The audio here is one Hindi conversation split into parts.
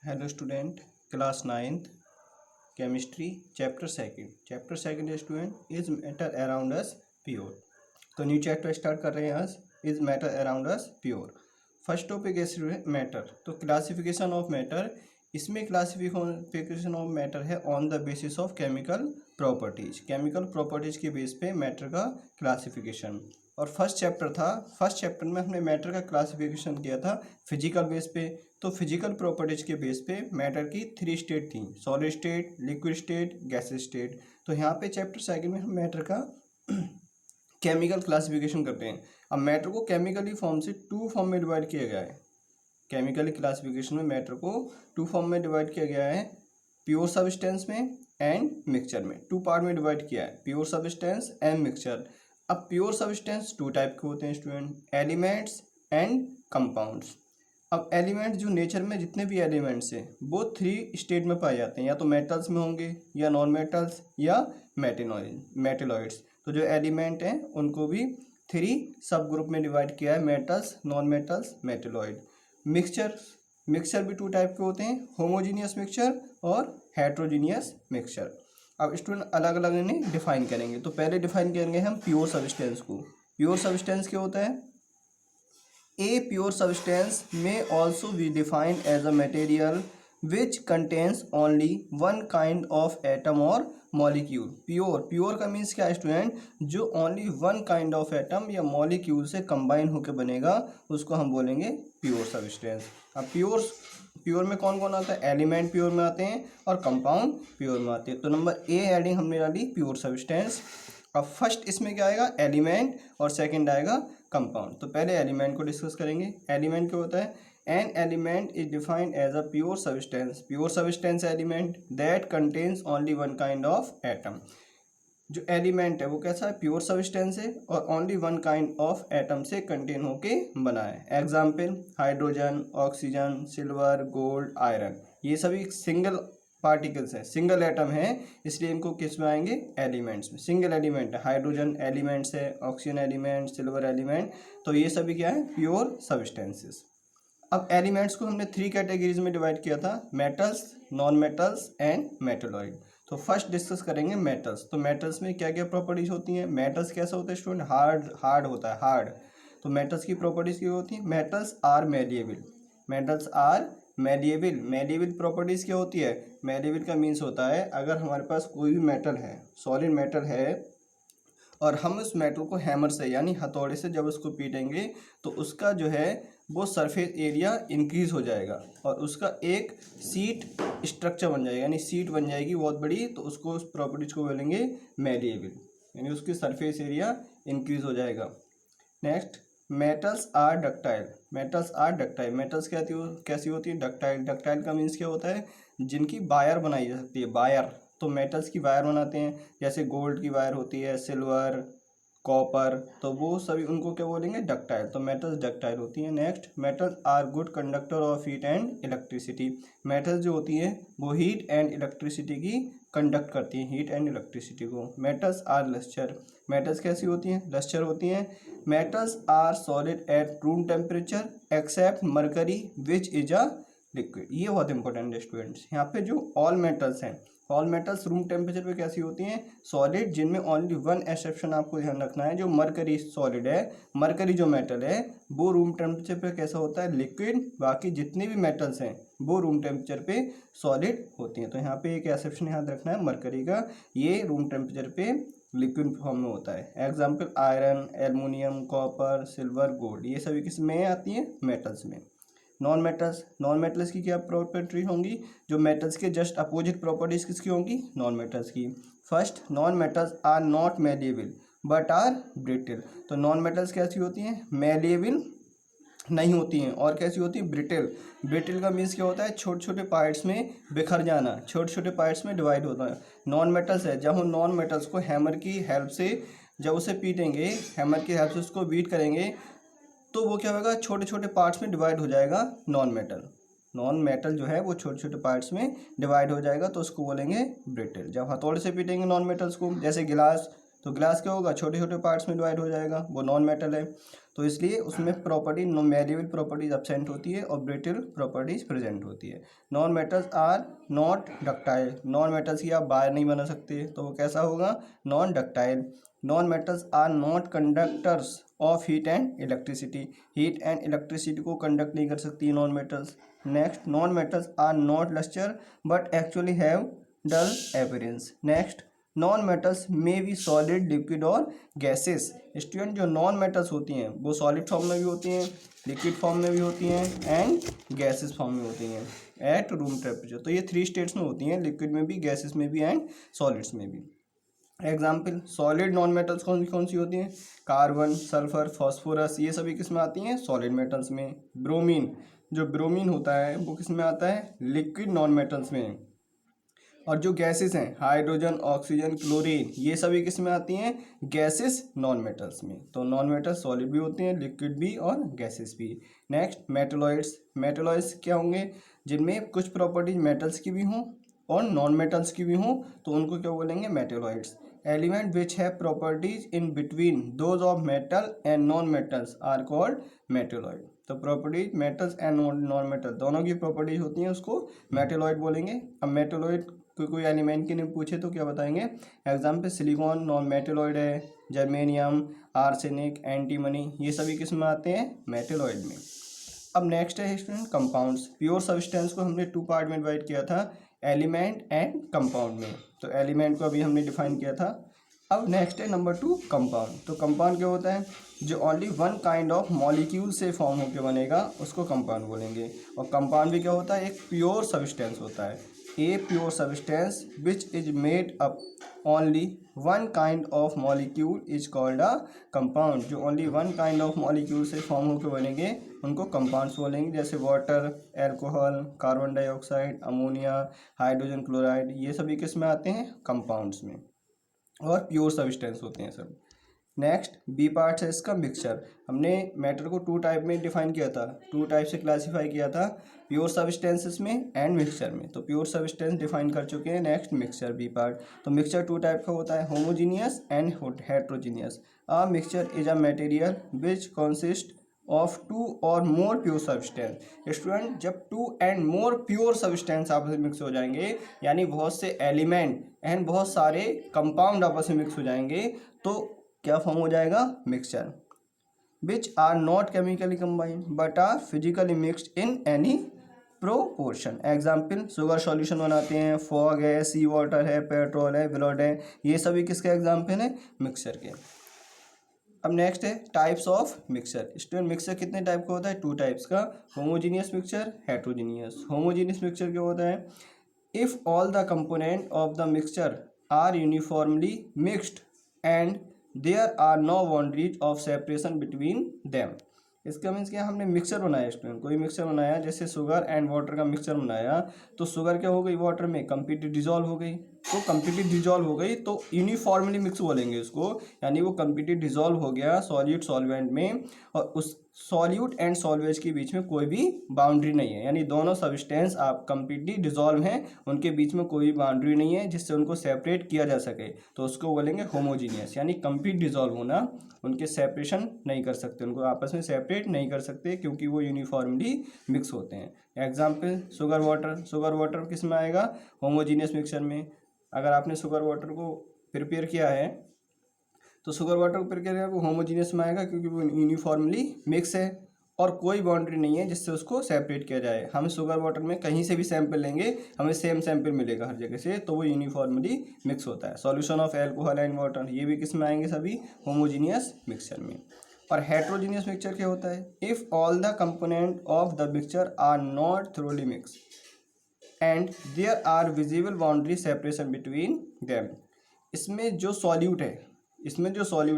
Hello student, class 9th chemistry chapter second student is matter around us pure. तो न्यू चैप्टर स्टार्ट कर रहे हैं आज, is matter around us pure. First topic है स्टूडेंट मैटर। तो क्लासिफिकेशन ऑफ मैटर, इसमें क्लासिफिकेशन ऑफ मैटर है on the basis of chemical properties. Chemical properties के बेस पे मैटर का क्लासिफिकेशन। और फर्स्ट चैप्टर में हमने मैटर का क्लासिफिकेशन किया था फिजिकल बेस पे। तो फिजिकल प्रॉपर्टीज के बेस पे मैटर की 3 स्टेट थी, solid state, liquid state, gases state. तो यहाँ पे चैप्टर सेकंड में हम मैटर का केमिकल क्लासिफिकेशन करते हैं। अब मैटर को केमिकली फॉर्म से 2 फॉर्म में डिवाइड किया गया है। केमिकल क्लासिफिकेशन में मैटर को 2 फॉर्म में डिवाइड किया गया है, प्योर सब्सटेंस में एंड मिक्सचर में। 2 पार्ट में डिवाइड किया है, प्योर सब्सटेंस एंड मिक्सचर। अब प्योर सब्सटेंस 2 टाइप के होते हैं स्टूडेंट, एलिमेंट्स एंड कंपाउंड्स। अब एलिमेंट्स जो नेचर में जितने भी एलिमेंट्स हैं वो 3 स्टेट में पाए जाते हैं, या तो मेटल्स में होंगे, या नॉन मेटल्स, या मेटेलॉइड्स। तो जो एलिमेंट हैं उनको भी 3 सब ग्रुप में डिवाइड किया है, metals, non metals, metalloid. Mixture भी 2 टाइप के होते हैं, होमोजीनियस मिक्सचर और हेट्रोजीनियस मिक्सचर। अब स्टूडेंट अलग अलग इन्हें डिफाइन करेंगे। तो पहले डिफाइन करेंगे हम प्योर सब्सटेंस को। प्योर सब्सटेंस क्या होता है? A pure substance may also be defined as a material which contains only one kind of atom or molecule. Pure का मीन्स क्या है स्टूडेंट? जो only one kind of atom या मॉलिक्यूल से कंबाइन होकर बनेगा उसको हम बोलेंगे प्योर सब्सटेंस। अब प्योर में कौन कौन आता है? एलिमेंट प्योर में आते हैं और कंपाउंड प्योर में आते हैं। तो नंबर ए एडिंग हमने डाली प्योर सब्सटेंस। अब फर्स्ट इसमें क्या आएगा? एलिमेंट, और सेकंड आएगा कंपाउंड। तो पहले एलिमेंट को डिस्कस करेंगे। एलिमेंट क्या होता है? An element is defined as a pure substance. Pure substance element that contains only one kind of atom. जो एलिमेंट है वो कैसा है? प्योर सब्सटेंस है और only one kind of atom से कंटेन होके बना है। Example hydrogen, oxygen, silver, gold, iron. ये सभी सिंगल पार्टिकल्स हैं, सिंगल एटम है, इसलिए इनको किस में आएंगे? एलिमेंट्स में। सिंगल एलिमेंट है, हाइड्रोजन एलिमेंट्स है, ऑक्सीजन एलिमेंट, सिल्वर एलिमेंट। तो ये सभी क्या है? Pure substances. अब एलिमेंट्स को हमने 3 कैटेगरीज में डिवाइड किया था, metals, non metals and metalloid. तो फर्स्ट डिस्कस करेंगे मेटल्स। तो मेटल्स में क्या क्या प्रॉपर्टीज होती हैं? मेटल्स कैसा होता है स्टूडेंट? हार्ड होता है, हार्ड। तो मेटल्स की प्रॉपर्टीज क्या होती हैं? Metals are malleable. Metals are malleable. Malleable properties क्या होती है? मेलिएबल का मीन्स होता है अगर हमारे पास कोई भी मेटल है, सॉलिड मेटल है, और हम उस मेटल को हैमर से यानी हथौड़े से जब उसको पीटेंगे तो उसका जो है वो सरफेस एरिया इंक्रीज हो जाएगा और उसका एक सीट स्ट्रक्चर बन जाएगा, यानी सीट बन जाएगी बहुत बड़ी। तो उसको, उस प्रॉपर्टीज को बोलेंगे मेलिएबल, यानी उसकी सरफेस एरिया इंक्रीज हो जाएगा। Next, metals are ductile. Metals are ductile. Metals कैसी होती है? डक्टाइल। डक्टाइल का मीन्स क्या होता है? जिनकी वायर बनाई जा सकती है, वायर। तो मेटल्स की वायर बनाते हैं, जैसे गोल्ड की वायर होती है, सिल्वर, कॉपर, तो वो सभी उनको क्या बोलेंगे? डक्टाइल। तो मेटल्स डक्टाइल होती हैं। Next, metals are good conductor of heat and electricity. Metals जो होती हैं वो हीट एंड इलेक्ट्रिसिटी की कंडक्ट करती हैं, हीट एंड इलेक्ट्रिसिटी को। Metals are lustre. मेटल्स कैसी होती हैं? लस्टर होती हैं। Metals are solid at room temperature except mercury which is a liquid. ये बहुत इंपॉर्टेंट है स्टूडेंट्स। यहाँ पे जो ऑल मेटल्स हैं, ऑल मेटल्स रूम टेम्परेचर पे कैसी होती हैं? सॉलिड, जिनमें ओनली वन एक्सेप्शन आपको ध्यान रखना है, जो मरकरी सॉलिड है, मरकरी जो मेटल है वो रूम टेम्परेचर पे कैसा होता है? लिक्विड। बाकी जितने भी मेटल्स हैं वो रूम टेम्परेचर पे सॉलिड होती हैं। तो यहाँ पे एक एक्सेप्शन याद रखना है मरकरी का, ये रूम टेम्परेचर पे लिक्विड फॉर्म में होता है। Example iron, aluminium, copper, silver, gold, ये सभी किस में आती हैं? मेटल्स में। नॉन मेटल्स की क्या प्रॉपर्टी होंगी? जो मेटल्स के जस्ट अपोजिट प्रॉपर्टीज किसकी होंगी? नॉन मेटल्स की। First, non metals are not malleable but are brittle. तो नॉन मेटल्स कैसी होती हैं? मेलिएबल नहीं होती हैं। और कैसी होती है? ब्रिटल। ब्रिटल का मीन्स क्या होता है? छोटे छोटे पार्ट्स में बिखर जाना, छोटे छोटे पार्ट्स में डिवाइड होता है। नॉन मेटल्स है, जब हम नॉन मेटल्स को हैमर की हेल्प से जब उसे पीटेंगे, हैमर की हेल्प से उसको बीट करेंगे, तो वो क्या होगा? छोटे छोटे पार्ट्स में डिवाइड हो जाएगा नॉन मेटल। नॉन मेटल जो है वो छोटे छोटे पार्ट्स में डिवाइड हो जाएगा, तो उसको बोलेंगे ब्रिटल। जब हथौड़े से पीटेंगे नॉन मेटल्स को, जैसे गिलास, तो गिलास क्या होगा? छोटे छोटे पार्ट्स में डिवाइड हो जाएगा, वो नॉन मेटल है। तो इसलिए उसमें प्रॉपर्टी मैलेबल प्रॉपर्टीज एब्सेंट होती है और ब्रिटल प्रॉपर्टीज प्रेजेंट होती है। Non metals are not ductile, non metals की आप बायर नहीं बना सकते, तो वो कैसा होगा, non ductile. Non metals are not conductors of heat and electricity, heat and electricity को कंडक्ट नहीं कर सकती non metals. Next, non metals are not lustre but actually have dull appearance. Next, non metals में भी सॉलिड, लिक्विड और गैसेस। स्टूडेंट, जो नॉन मेटल्स होती हैं वो सॉलिड फॉर्म में भी होती हैं, लिक्विड फॉर्म में भी होती हैं एंड गैसेस फॉर्म में होती हैं एट रूम टेम्परेचर। तो ये 3 स्टेट्स में होती हैं, लिक्विड में भी, गैसेस में भी एंड सॉलिड्स में भी। एग्जाम्पल, सॉलिड नॉन मेटल्स कौन सी होती हैं, कार्बन, सल्फर, फॉस्फोरस, ये सभी किस में आती हैं, सॉलिड मेटल्स में। ब्रोमीन, जो ब्रोमीन होता है वो किस में आता है, लिक्विड नॉन मेटल्स में। और जो गैसेस हैं, हाइड्रोजन, ऑक्सीजन, क्लोरीन, ये सभी किस में आती हैं, गैसेस नॉन मेटल्स में। तो नॉन मेटल्स सॉलिड भी होते हैं, लिक्विड भी और गैसेस भी। Next, metalloids. मेटलॉइड्स क्या होंगे, जिनमें कुछ प्रॉपर्टीज मेटल्स की भी हों और नॉन मेटल्स की भी हों, तो उनको क्या बोलेंगे, metalloids. Element which have properties in between those of metal and non metals are called metalloid. तो properties metals and non metal दोनों की प्रॉपर्टीज होती हैं, उसको मेटलॉइड बोलेंगे। अब मेटलॉइड कोई एलिमेंट के नहीं पूछे तो क्या बताएंगे, एग्जाम्पल सिलिकॉन नॉन मेटलॉइड है, जर्मेनियम, आर्सेनिक, एंटीमनी, ये सभी किस में आते हैं, मेटलॉइड में। अब नेक्स्ट है स्टूडेंट कंपाउंड्स। प्योर सब्सटेंस को हमने 2 पार्ट में डिवाइड किया था, एलिमेंट एंड कंपाउंड में। तो एलिमेंट को अभी हमने डिफाइन किया था। अब नेक्स्ट है नंबर 2 कंपाउंड। तो कंपाउंड क्या होता है, जो only one kind of molecule से फॉर्म होकर बनेगा उसको कंपाउंड बोलेंगे। और कंपाउंड भी क्या होता है, एक प्योर सब्सटेंस होता है। A pure substance which is made up only one kind of molecule is called a compound. जो only one kind of molecule से फॉर्म होकर बनेंगे उनको कंपाउंड्स बोलेंगे, जैसे water, alcohol, carbon dioxide, ammonia, hydrogen chloride, ये सभी किस में आते हैं, कंपाउंड्स में, और प्योर सब्सटेंस होते हैं सब। नेक्स्ट, बी पार्ट है इसका मिक्सचर। हमने मैटर को 2 टाइप में डिफाइन किया था, 2 टाइप से क्लासीफाई किया था, प्योर सब्सटेंसेस में एंड मिक्सचर में। तो प्योर सब्सटेंस डिफाइन कर चुके हैं। Next, mixture B part. तो मिक्सचर 2 टाइप का होता है, homogeneous and heterogeneous. A mixture is a material which consist of 2 or more pure substance. Student, जब 2 एंड मोर प्योर सब्सटेंस आपस में मिक्स हो जाएंगे, यानी बहुत से एलिमेंट एंड बहुत सारे कंपाउंड आपस में मिक्स हो जाएंगे, तो क्या फॉर्म हो जाएगा, mixture. Which are not chemically combined but are physically mixed in any proportion. Example, sugar solution बनाते हैं, फॉग है, सी वाटर है, पेट्रोल है, ब्लड है, ये सभी किसके एग्जाम्पल है, मिक्सचर के। अब नेक्स्ट है types of mixture. Student, mixture कितने टाइप का होता है, 2 टाइप्स का, homogeneous mixture, heterogeneous. Homogeneous mixture क्या होता है, if all the component of the mixture are uniformly mixed and there are no boundaries of separation between them. इसका मीन्स क्या, हमने मिक्सचर बनाया, स्टूडेंट कोई मिक्सचर बनाया, जैसे शुगर एंड वाटर का मिक्सचर बनाया, तो शुगर क्या हो गई, वाटर में कंप्लीटली डिजॉल्व हो गई। तो कंप्लीटली डिजॉल्व हो गई तो यूनिफॉर्मली मिक्स बोलेंगे उसको, यानी वो कंप्लीटली डिजॉल्व हो गया सॉल्यूट सॉल्वेंट में, और उस सॉल्यूट एंड सॉल्वेज के बीच में कोई भी बाउंड्री नहीं है, यानी दोनों सब्सटेंस आप कंप्लीटली डिजॉल्व हैं, उनके बीच में कोई भी बाउंड्री नहीं है जिससे उनको सेपरेट किया जा सके, तो उसको बोलेंगे होमोजीनियस, यानी कंप्लीट डिजॉल्व होना, उनके सेपरेशन नहीं कर सकते, उनको आपस में सेपरेट नहीं कर सकते क्योंकि वो यूनिफॉर्मली मिक्स होते हैं। Example, sugar water. Sugar water किस में आएगा, होमोजीनियस मिक्सचर में। अगर आपने शुगर वाटर को प्रिपेयर किया है तो शुगर वाटर को प्रिपेयर किया वो होमोजीनियस में आएगा क्योंकि वो यूनिफॉर्मली मिक्स है और कोई बाउंड्री नहीं है जिससे उसको सेपरेट किया जाए। हम शुगर वाटर में कहीं से भी सैंपल लेंगे हमें सेम सैंपल मिलेगा हर जगह से, तो वो यूनिफॉर्मली मिक्स होता है। Solution of alcohol and water, ये भी किस में आएंगे, सभी होमोजीनियस मिक्सचर में। और हेट्रोजीनियस मिक्सचर क्या होता है, if all the component of the mixture are not thoroughly mix and there are visible boundary separation between them. इसमें जो सॉल्यूट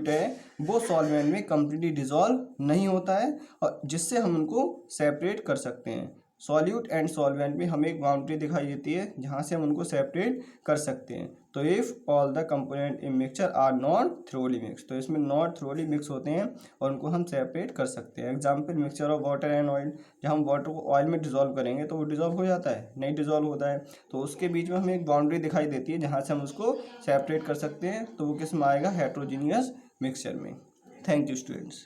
है वो सॉल्वेंट में कम्प्लीटली डिजॉल्व नहीं होता है, और जिससे हम उनको सेपरेट कर सकते हैं। सॉल्यूट एंड सॉल्वेंट में हमें एक बाउंड्री दिखाई देती है जहाँ से हम उनको सेपरेट कर सकते हैं। तो if all the component in mixture are not thoroughly mix, तो इसमें नॉट थ्रोली मिक्स होते हैं और उनको हम सेपरेट कर सकते हैं। Example, mixture of water and oil. जब हम वाटर को ऑयल में डिजॉल्व करेंगे तो वो डिजॉल्व हो जाता है, नहीं डिजॉल्व होता है, तो उसके बीच में हमें एक बाउंड्री दिखाई देती है जहाँ से हम उसको सेपरेट कर सकते हैं, तो वो किस में आएगा, हेट्रोजीनियस मिक्सचर में। Thank you students.